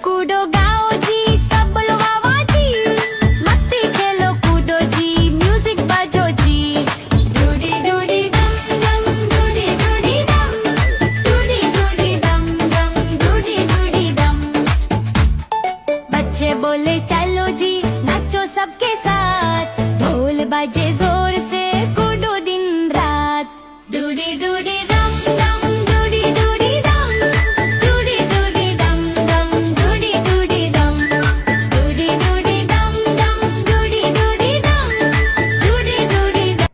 कूदो गाओ जी सब बोलो वाह जी, मस्ती खेलो कूदो जी, म्यूजिक बजो जी। डूडी डूडी दम दम डूडी डूडी दम, डूडी डूडी दम दम डूडी डूडी दम। बच्चे बोले चलो जी नाचो सबके साथ, ढोल बजे जोर से कूदो दिन रात। डूडी डूडी दम दम डूडी डूडी दम, डूडी डूडी दम दम डूडी डूडी दम, डूडी डूडी दम दम डूडी डूडी दम, डूडी डूडी दम।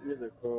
ये देखो